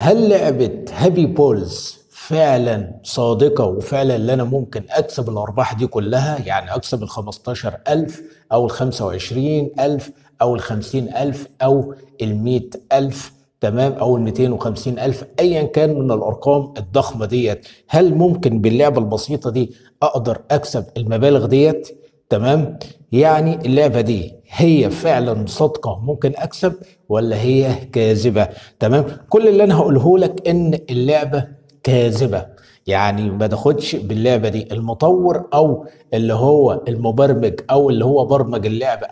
هل لعبة هابي بولز فعلا صادقة وفعلا اللي أنا ممكن أكسب الأرباح دي كلها؟ يعني أكسب ال15,000 أو ال25,000 أو ال50,000 أو ال100,000، تمام، أو ال250,000، أيا كان من الأرقام الضخمة ديت. هل ممكن باللعبة البسيطة دي أقدر أكسب المبالغ ديت؟ تمام. يعني اللعبة دي هي فعلا صادقة ممكن أكسب ولا هي كاذبة؟ تمام. كل اللي انا هقوله لك ان اللعبه كاذبه. يعني ما تاخدش باللعبه دي المطور او اللي هو المبرمج او اللي هو برمج اللعبه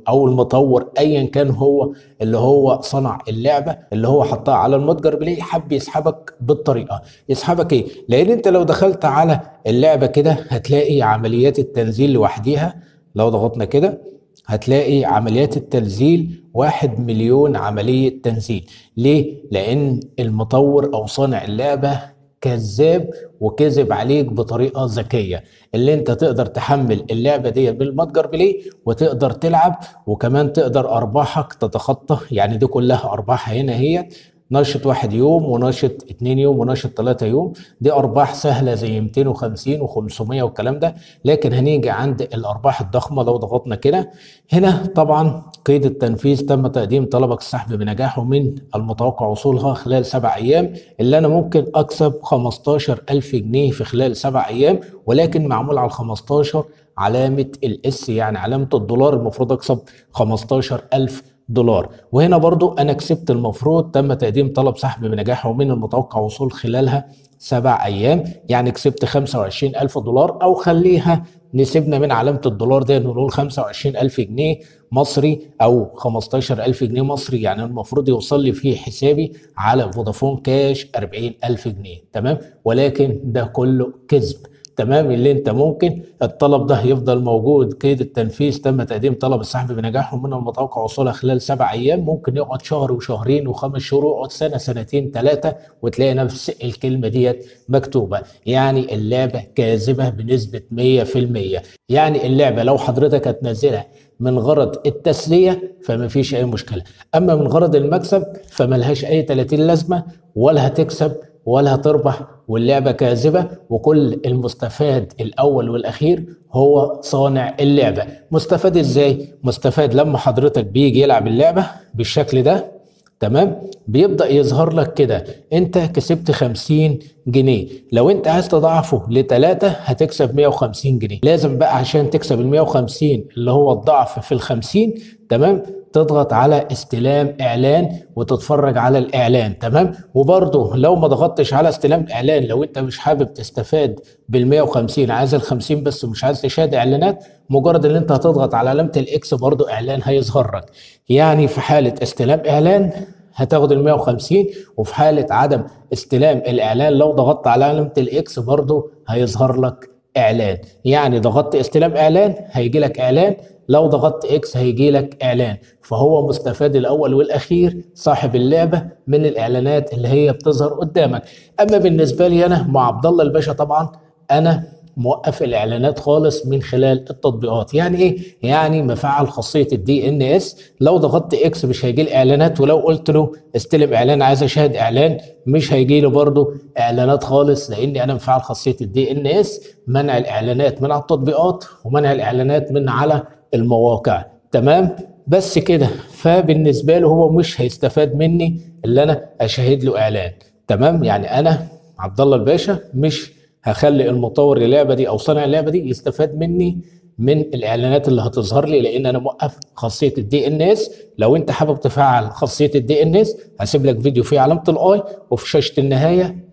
او المطور ايا كان، هو اللي هو صنع اللعبه اللي هو حطها على المتجر بلاي، حب يسحبك بالطريقه. يسحبك ايه؟ لان انت لو دخلت على اللعبه كده هتلاقي عمليات التنزيل لوحديها. لو ضغطنا كده هتلاقي عمليات التنزيل 1,000,000 عملية تنزيل. ليه؟ لأن المطور أو صانع اللعبة كذاب وكذب عليك بطريقة ذكية، اللي انت تقدر تحمل اللعبة دي بالمتجر بلاي وتقدر تلعب، وكمان تقدر أرباحك تتخطى. يعني دي كلها أرباح هنا هي نشط 1 يوم ونشط 2 يوم ونشط 3 يوم. دي أرباح سهلة زي 250 و500 والكلام ده. لكن هنيجي عند الأرباح الضخمة. لو ضغطنا كده هنا طبعا قيد التنفيذ: تم تقديم طلبك السحب بنجاح ومن المتوقع وصولها خلال 7 أيام. اللي أنا ممكن أكسب 15,000 جنيه في خلال 7 أيام، ولكن معمول على ال 15 علامة الاس، يعني علامة الدولار. المفروض أكسب 15,000 دولار. وهنا برضو أنا كسبت. المفروض تم تقديم طلب سحب بنجاح ومن المتوقع وصول خلالها 7 أيام، يعني كسبت 25,000 دولار. أو خليها نسيبنا من علامة الدولار دي، نقول 25,000 جنيه مصري أو 15,000 جنيه مصري. يعني المفروض يوصل لي في حسابي على فودافون كاش 40,000 جنيه، تمام. ولكن ده كله كذب، تمام. اللي انت ممكن الطلب ده يفضل موجود. قيد التنفيذ: تم تقديم طلب السحب بنجاح ومن المتوقع وصولها خلال 7 أيام. ممكن يقعد شهر وشهرين و5 شهور، يقعد سنة سنتين 3، وتلاقي نفس الكلمة ديت مكتوبة. يعني اللعبة كاذبة بنسبة 100%. يعني اللعبة لو حضرتك هتنزلها من غرض التسلية فما فيش أي مشكلة، أما من غرض المكسب فملهاش أي 30 لازمة، ولا هتكسب ولا هتربح، واللعبة كاذبة. وكل المستفاد الأول والأخير هو صانع اللعبة. مستفاد إزاي؟ مستفاد لما حضرتك بيجي يلعب اللعبة بالشكل ده، تمام، بيبدأ يظهر لك كده انت كسبت 50 جنيه. لو انت عايز تضاعفه ل3 هتكسب 150 جنيه. لازم بقى عشان تكسب ال150 اللي هو الضعف في ال50، تمام، تضغط على استلام اعلان وتتفرج على الاعلان، تمام. وبرضه لو ما ضغطتش على استلام اعلان، لو انت مش حابب تستفاد بال150، عايز ال50 بس مش عايز تشاهد اعلانات، مجرد ان انت هتضغط على علامة الاكس برضه اعلان هيظهر لك. يعني في حالة استلام إعلان هتاخد ال 150، وفي حالة عدم استلام الإعلان لو ضغطت على علامة الإكس برضو هيظهر لك إعلان. يعني ضغطت استلام إعلان هيجي لك إعلان، لو ضغطت إكس هيجي لك إعلان. فهو مستفاد الأول والأخير صاحب اللعبة من الإعلانات اللي هي بتظهر قدامك. أما بالنسبة لي أنا مع عبد الله الباشا، طبعا أنا موقف الاعلانات خالص من خلال التطبيقات. يعني ايه؟ يعني مفعل خاصيه الدي ان اس. لو ضغطت اكس مش هيجي لي اعلانات، ولو قلت له استلم اعلان عايز اشاهد اعلان مش هيجي له برضه اعلانات خالص، لاني انا مفعل خاصيه الدي ان اس: منع الاعلانات من على التطبيقات ومنع الاعلانات من على المواقع، تمام. بس كده. فبالنسبه له هو مش هيستفاد مني اللي انا اشاهد له اعلان، تمام. يعني انا عبد الله الباشا مش هخلي المطور اللعبه دي او صانع اللعبه دي يستفاد مني من الاعلانات اللي هتظهر لي، لان انا موقف خاصيه الدي ان اس. لو انت حابب تفعل خاصيه الدي ان اس هسيب لك فيديو فيه علامه الاي وفي شاشه النهايه،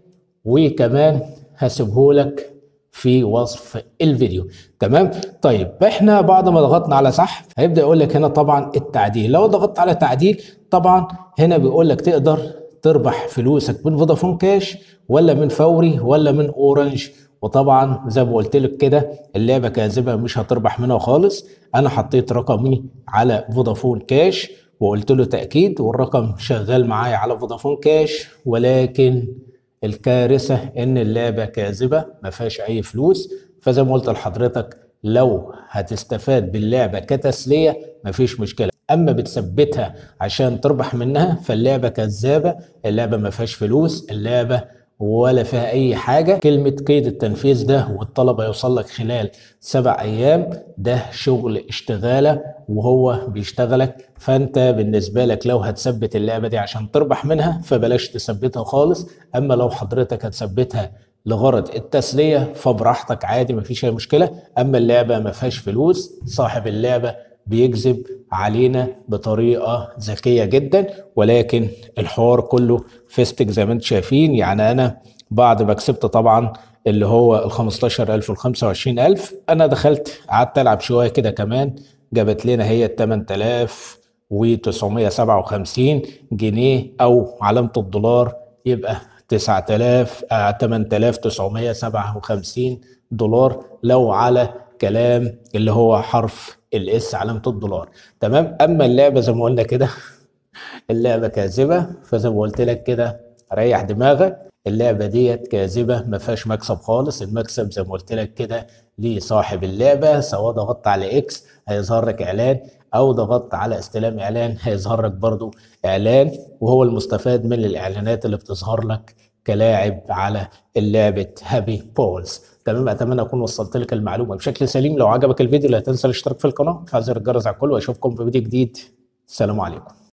وكمان هسيبه لك في وصف الفيديو، تمام. طيب احنا بعد ما ضغطنا على سحب هيبدا يقول لك هنا طبعا التعديل. لو ضغطت على تعديل طبعا هنا بيقول لك تقدر تربح فلوسك من فودافون كاش ولا من فوري ولا من اورنج. وطبعا زي ما قلت لك كده اللعبه كاذبه مش هتربح منها خالص. انا حطيت رقمي على فودافون كاش وقلت له تاكيد، والرقم شغال معايا على فودافون كاش، ولكن الكارثه ان اللعبه كاذبه ما فيهاش اي فلوس. فزي ما قلت لحضرتك لو هتستفاد باللعبه كتسليه مفيش مشكله، اما بتثبتها عشان تربح منها فاللعبه كذابه، اللعبه ما فيهاش فلوس، اللعبه ولا فيها اي حاجه. كلمه قيد التنفيذ ده والطلب يوصل لك خلال 7 ايام، ده شغل اشتغاله وهو بيشتغلك. فانت بالنسبه لك لو هتثبت اللعبه دي عشان تربح منها فبلاش تثبتها خالص. اما لو حضرتك هتثبتها لغرض التسليه فبراحتك عادي مفيش اي مشكله. اما اللعبه ما فيهاش فلوس، صاحب اللعبه بيكذب علينا بطريقه ذكيه جدا، ولكن الحوار كله فيستك زي ما انتم شايفين. يعني انا بعد ما كسبت طبعا اللي هو ال 15000 وال 25000، انا دخلت قعدت العب شويه كده كمان، جابت لنا هي 8957 جنيه او علامه الدولار، يبقى 9000 8957 دولار لو على كلام اللي هو حرف الاس علامة الدولار. تمام. اما اللعبة زي ما قلنا كده اللعبة كاذبة، فزي ما قلت لك كده ريح دماغك، اللعبة ديت كاذبة ما فيهاش مكسب خالص. المكسب زي ما قلت لك كده لصاحب اللعبة، سواء ضغطت على اكس هيظهر لك اعلان او ضغطت على استلام اعلان هيظهر لك برضو اعلان، وهو المستفاد من الاعلانات اللي بتظهر لك كلاعب على اللعبة هابي بولز. تمام. اتمنى اكون وصلت لك المعلومة بشكل سليم. لو عجبك الفيديو لا تنسى الاشتراك في القناة وتفعيل زر الجرس على الكل، واشوفكم في فيديو جديد. السلام عليكم.